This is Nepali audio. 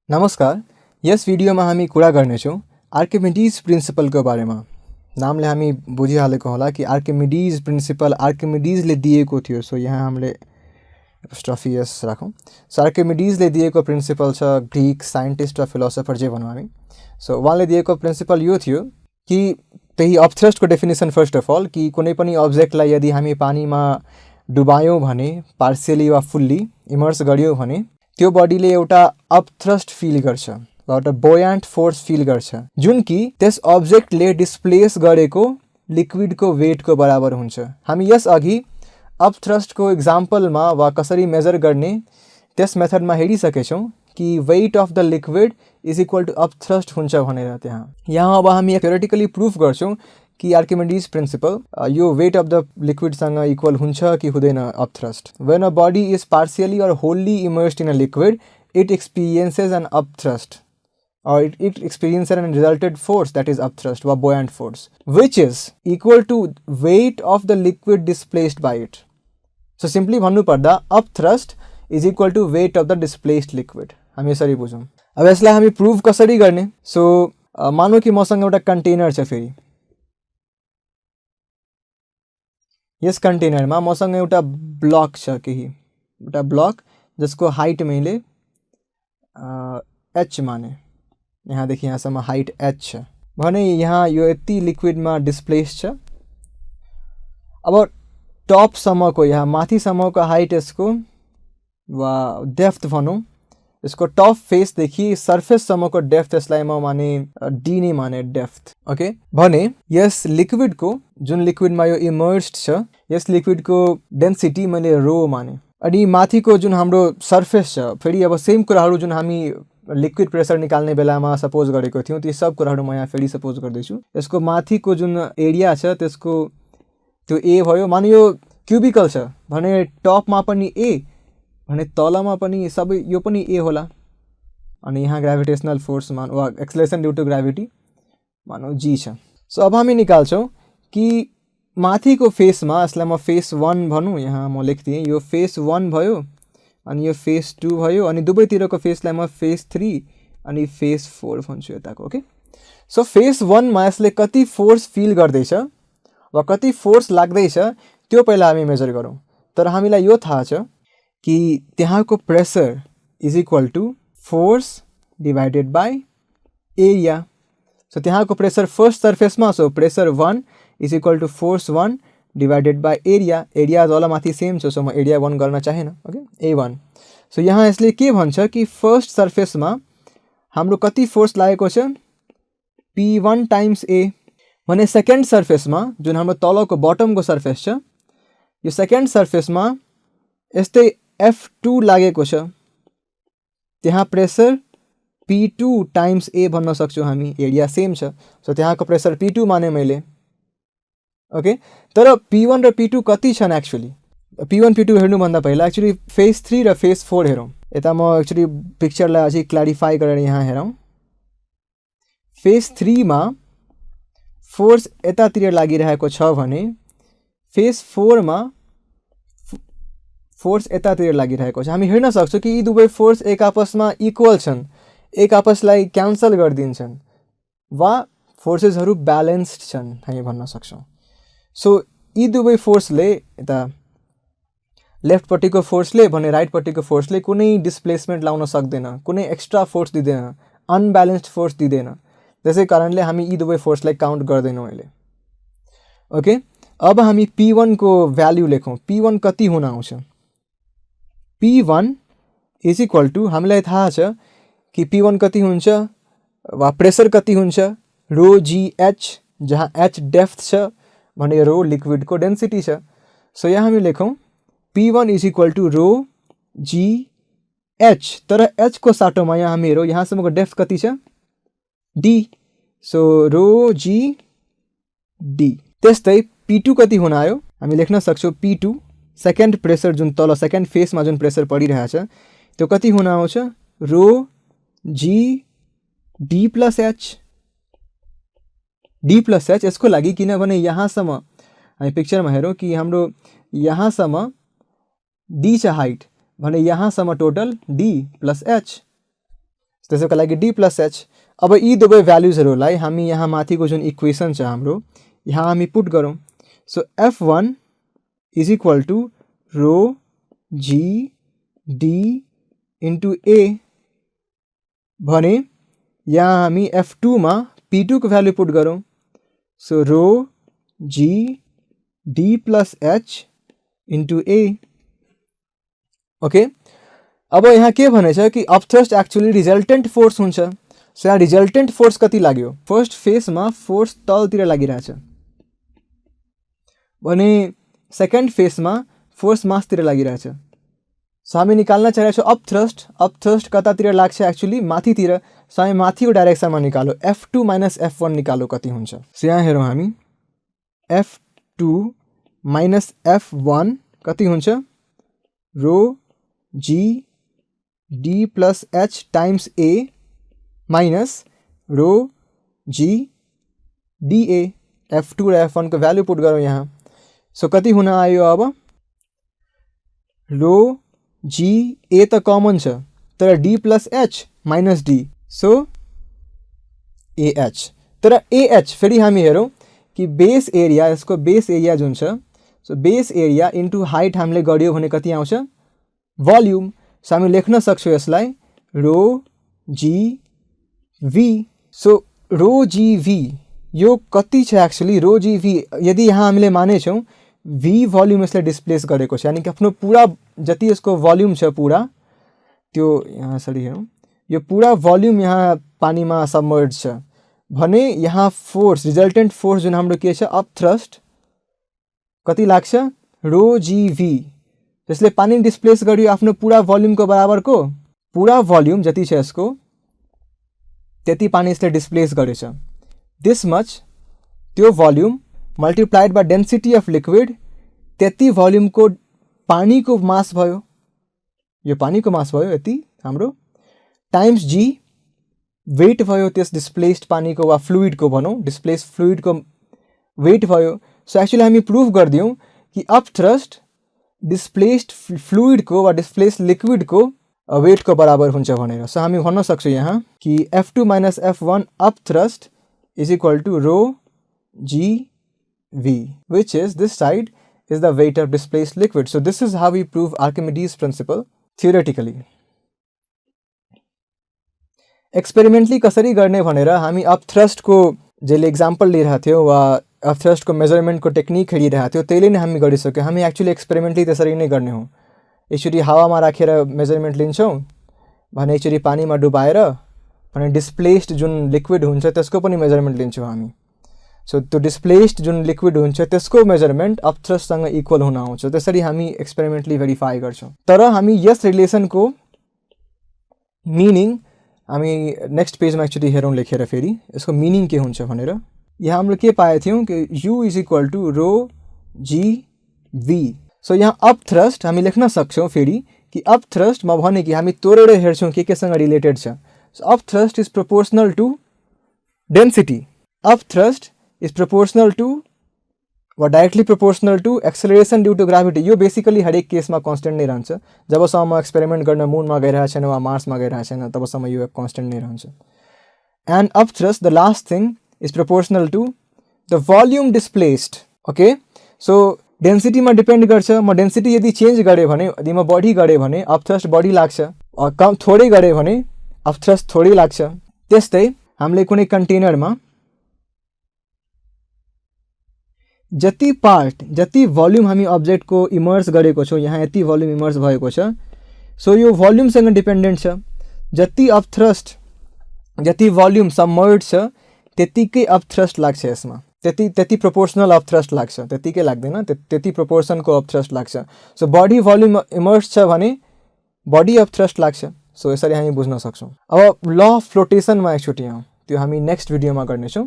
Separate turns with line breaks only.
नमस्कार, यस भिडियोमा हामी कुरा गर्नेछौँ आर्किमिडीज प्रिन्सिपलको बारेमा। नामले हामी बुझिहालेको होला कि आर्किमिडीज प्रिन्सिपल आर्किमिडीजले दिएको थियो। सो यहाँ हामीले एपोस्ट्रोफी एस राखौँ। सो आर्किमिडीजले दिएको प्रिन्सिपल छ, ग्रीक साइन्टिस्ट र फिलोसोफर जे भनौँ हामी। सो उहाँले दिएको प्रिन्सिपल यो थियो कि त्यही अपथ्रस्टको डेफिनेसन फर्स्ट अफ अल कि कुनै पनि अब्जेक्टलाई यदि हामी पानीमा डुबायौँ भने, पार्सियली वा फुल्ली इमर्स गऱ्यौँ भने त्यो बडीले एउटा अपथ्रस्ट फिल गर्छ वा एउटा बोयान्ट फोर्स फिल गर्छ, जुन कि त्यस अब्जेक्टले डिस्प्लेस गरेको लिक्विडको वेटको बराबर हुन्छ। हामी यस अघि अपथ्रस्टको इक्जाम्पलमा वा कसरी मेजर गर्ने त्यस मेथडमा हेरिसकेछौँ कि weight of the liquid is equal to upthrust हुन्छ भनेर। यहाँ अब हामी थ्योरेटिकली प्रुफ गर्छौँ कि आर्किमिडीज प्रिन्सिपल यो वेट अफ द लिक्विडसँग इक्वल हुन्छ कि हुँदैन upthrust. When a body is partially or wholly immersed in a liquid, it experiences an upthrust or it experiences an resultant force, that is upthrust or buoyant force, which is equal to weight of the liquid displaced by it. So simply भन्नु पर्दा upthrust is equal to weight of the displaced liquid। हामी यसरी बुझौँ। अब यसलाई हामी प्रुभ कसरी गर्ने? सो मानौँ कि मसँग एउटा कन्टेनर छ, फेरि यस कन्टेनरमा मसँग एउटा ब्लक छ, केही एउटा ब्लक जसको हाइट मैले एच माने, यहाँदेखि यहाँसम्म हाइट एच छ भने यहाँ यो यति लिक्विडमा डिस्प्लेस छ। अब टपसम्मको यहाँ माथिसम्मको हाइट यसको वा डेप्थ भनौँ, यसको टप फेसदेखि सर्फेससम्मको डेप्थ यसलाई म माने डी नै माने डेप्थ। ओके, भने यस लिक्विडको जुन लिक्विडमा यो इमर्स्ड छ यस लिक्विडको डेन्सिटी मैले रो माने। अनि माथिको जुन हाम्रो सर्फेस छ, फेरि अब सेम कुराहरू जुन हामी लिक्विड प्रेसर निकाल्ने बेलामा सपोज गरेको थियौँ ती सब कुराहरू म यहाँ फेरि सपोज गर्दैछु। यसको माथिको जुन एरिया छ त्यसको त्यो ए भयो। माने यो क्युबिकल छ भने टपमा पनि ए भने तलमा पनि सबै यो पनि ए होला। अनि यहाँ ग्राभिटेसनल फोर्स वा एक्सेलरेसन ड्यू टु ग्राभिटी मानौ जी छ। सो अब हामी निकाल्छौँ कि माथिको फेसमा, यसलाई म फेस 1 भनौँ, यहाँ म लेख्दिएँ यो फेस 1 भयो अनि यो फेस 2 भयो अनि दुवैतिरको फेसलाई म फेस 3 अनि फेस 4 भन्छु यताको। ओके, सो फेस 1 मा यसले कति फोर्स फिल गर्दैछ वा कति फोर्स लाग्दैछ त्यो पहिला हामी मेजर गरौँ। तर हामीलाई यो थाहा छ कि त्यहाँको pressure is equal to force divided by area. So त्यहाँको प्रेसर फर्स्ट सर्फेसमा, so pressure 1 is equal to force 1 divided by area. Area जलमाथि सेम छ, सो म एरिया 1 गर्न चाहेन। Okay, A1। सो यहाँ यसले के भन्छ कि फर्स्ट सर्फेसमा हाम्रो कति फोर्स लागेको छ, P1 टाइम्स A। भने सेकेन्ड सर्फेसमा जुन हाम्रो तलको बटमको सर्फेस छ, यो सेकेन्ड सर्फेसमा यस्तै F2 लागेको छ। त्यहाँ प्रेसर P2 टाइम्स A भन्न सक्छौँ हामी, एरिया सेम छ। सो त्यहाँको प्रेसर P2 माने मैले। ओके, तर P1 र P2 कति छन् एक्चुअली? P1 P2 हेर्नुभन्दा पहिला एक्चुअली फेस 3 र फेस 4 हेरौँ। यता म एक्चुअली पिक्चरलाई अझै क्ल्यारिफाई गरेर यहाँ हेरौँ। फेस 3 मा फोर्स यतातिर लागिरहेको छ भने फेस 4 मा फोर्स यतातिर लागिरहेको छ। हामी हेर्न सक्छौँ कि यी दुवै फोर्स एक आपसमा इक्वल छन्, एक आपसलाई क्यान्सल गरिदिन्छन् वा फोर्सेसहरू ब्यालेन्स्ड छन् हामी भन्न सक्छौँ। सो यी दुवै फोर्सले, यता लेफ्टपट्टिको फोर्सले भने राइटपट्टिको फोर्सले कुनै डिस्प्लेसमेन्ट लाउन सक्दैन, कुनै एक्स्ट्रा फोर्स दिँदैन, अनब्यालेन्स्ड फोर्स दिँदैन। त्यसै कारणले हामी यी दुवै फोर्सलाई काउन्ट गर्दैनौँ अहिले। ओके, अब हामी P1 को भ्याल्यु लेखौँ। P1 कति हुन आउँछ? P1 इज इक्वल टु, हामीलाई थाहा छ कि P1 कति हुन्छ वा प्रेसर कति हुन्छ, रो जी एच, जहाँ एच डेप्थ छ भने रो लिक्विडको डेन्सिटी छ। सो यहाँ हामी लेखौँ P1 is equal to rho g h. तर एच को साटोमा यहाँ हामी हेरौँ यहाँसम्मको डेप्थ कति छ, डी। सो रो जी डी। त्यस्तै P2 कति हुन आयो? हामी लेख्न सक्छौँ P2 सेकेन्ड प्रेसर जुन तल सेकेन्ड फेसमा जुन प्रेसर पडिरहेछ त्यो कति हुन आउँछ, रो जी D plus H. D plus H यसको लागि किनभने यहाँसम्म हामी पिक्चरमा हेरौँ कि हाम्रो यहाँसम्म d छ हाइट भने यहाँसम्म टोटल d प्लस h, त्यसैको लागि d प्लस h। अब यी दुवै भ्यालुजहरूलाई हामी यहाँ माथिको जुन इक्वेसन छ हाम्रो यहाँ हामी पुट गरौँ। So F1 is equal to rho G D into A भने यहाँ हामी F2 मा P2 को भ्यालु पुट गरौँ। So rho G D plus H into A. Okay, अब यहाँ के भनेछ कि अपथ्रस्ट एक्चुअली रिजल्टेन्ट फोर्स हुन्छ। सो यहाँ रिजल्टेन्ट फोर्स कति लाग्यो? फर्स्ट फेसमा फोर्स तलतिर लागिरहेछ भने सेकेन्ड फेसमा फोर्स मासतिर लागिरहेछ। सो हामी निकाल्न चाहिरहेछौँ अपथ्रस्ट। अपथ्रस्ट कतातिर लाग्छ? एक्चुअली माथितिर। सो हामी माथिको डाइरेक्सनमा निकालो, F2 माइनस F1 निकालो कति हुन्छ। सो यहाँ हेरौँ हामी F2 माइनस F1 कति हुन्छ? Rho G D plus H times A minus rho G D A. F2 र F1 को भ्यालु पुट गरौँ यहाँ। सो कति हुन आयो? अब रो जी ए त कमन छ तर D plus H minus D, so AH. तर एएच फेरि हामी हेरौँ कि बेस एरिया, यसको बेस एरिया जुन छ, so base area into height हामीले गऱ्यो भने कति आउँछ? भोल्युम। सो हामी लेख्न सक्छौँ यसलाई रो g V. So rho g भी यो कति छ एक्चुअली? रो जी भी यदि यहाँ हामीले मानेछौँ भी भोल्युम यसले डिस्प्लेस गरेको छ, यानि कि आफ्नो पुरा जति यसको भोल्युम छ पुरा त्यो यहाँ सरी हेरौँ, यो पुरा भोल्युम यहाँ पानीमा सबमर्ज छ भने यहाँ फोर्स रिजल्टेन्ट फोर्स जुन हाम्रो के छ अपथ्रस्ट कति लाग्छ? रो जी भी। त्यसले पानी डिस्प्लेस गर्यो आफ्नो पुरा भोल्युमको बराबरको, पुरा भोल्युम जति छ यसको त्यति पानी यसले डिस्प्लेस गरेछ। दिस मच त्यो volume multiplied by density of liquid, त्यति भोल्युमको पानीको मास भयो, यो पानीको मास भयो यति हाम्रो, टाइम्स जी वेट भयो त्यस डिस्प्लेस्ड पानीको वा फ्लुइडको भनौँ, डिस्प्लेस्ड फ्लुइडको वेट भयो। सो एक्चुअली हामी प्रुफ गरिदियौँ कि अपथ्रस्ट डिस्प्लेस्ड फ्लुइडको वा डिस्प्लेस्ड लिक्विडको वेटको बराबर हुन्छ भनेर। सो हामी भन्न सक्छौँ यहाँ कि F2 minus F1 upthrust is equal to rho g V, which is this side is the weight of displaced liquid. So this is how we prove Archimedes' principle theoretically. Experimentally कसरी गर्ने भनेर हामी अपथ्रस्ट को जहिले एक्जाम्पल लिइरहेको थियौँ वा अपथ्रस्ट को मेजरमेन्ट को टेक्निक हेरिरहेको थियौँ त्यही नै हामी गरिसक्यौँ। हामी एक्चुअली एक्सपेरिमेन्टली त्यसरी नै गर्ने हो। यसरी हावामा राखेर मेजरमेन्ट लिन्छौँ भने यसरी पानीमा डुबाएर भने डिस्प्लेस्ड जुन लिक्विड हुन्छ त्यसको पनि मेजरमेन्ट लिन्छौँ हामी। सो त्यो डिस्प्लेस्ड जुन लिक्विड हुन्छ त्यसको मेजरमेन्ट अपथ्रस्टसँग इक्वल हुन आउँछ। त्यसरी हामी एक्सपेरिमेन्टली भेरिफाई गर्छौँ। तर हामी यस रिलेसनको मिनिङ हामी नेक्स्ट पेजमा एक्चुअली हेरौँ लेखेर फेरि यसको मिनिङ के हुन्छ भनेर। यहाँ हामीले के पाएका थियौँ कि U is equal to rho g V. So यहाँ अपथ्रस्ट हामी लेख्न सक्छौँ फेरि कि अपथ्रस्ट म भने कि हामी तोडेर हेर्छौँ केसँग रिलेटेड छ। So upthrust is proportional to density. Upthrust is proportional to or directly proportional to acceleration due to gravity। यो बेसिकली हरेक केसमा कन्स्टेन्ट नै रहन्छ। जबसम्म एक्सपेरिमेन्ट गर्न मुनमा गइरहेको छैन वा मार्समा गइरहेको छैन तबसम्म यो कन्स्टेन्ट नै रहन्छ। And upthrust the last thing is proportional to the volume displaced. Okay, so डेन्सिटीमा डिपेन्ड गर्छ। म डेन्सिटी यदि चेन्ज गरेँ भने, यदि म बढी गरेँ भने अपथ्रस्ट बढी लाग्छ, कम थोरै गरेँ भने अपथ्रस्ट थोरै लाग्छ। त्यस्तै हामीले कुनै कन्टेनरमा जति पार्ट जति भोल्युम हामी अब्जेक्टको इमर्स गरेको छौँ, यहाँ यति भोल्युम इमर्स भएको छ, सो यो भोल्युमसँग डिपेन्डेन्ट छ। जति अपथ्रस्ट जति भोल्युम सबमर्ज छ त्यतिकै अपथ्रस्ट लाग्छ यसमा, त्यति प्रोपोर्सनल अपथ्रस्ट लाग्छ, त्यतिकै लाग्दैन, त्यति प्रोपोर्सनको अपथ्रस्ट लाग्छ। सो बढी भोल्युम इमर्स छ भने बढी अपथ्रस्ट लाग्छ। सो यसरी हामी बुझ्न सक्छौँ। अब ल अफ फ्लोटेसनमा एकचोटि आउँ, त्यो हामी नेक्स्ट भिडियोमा गर्नेछौँ।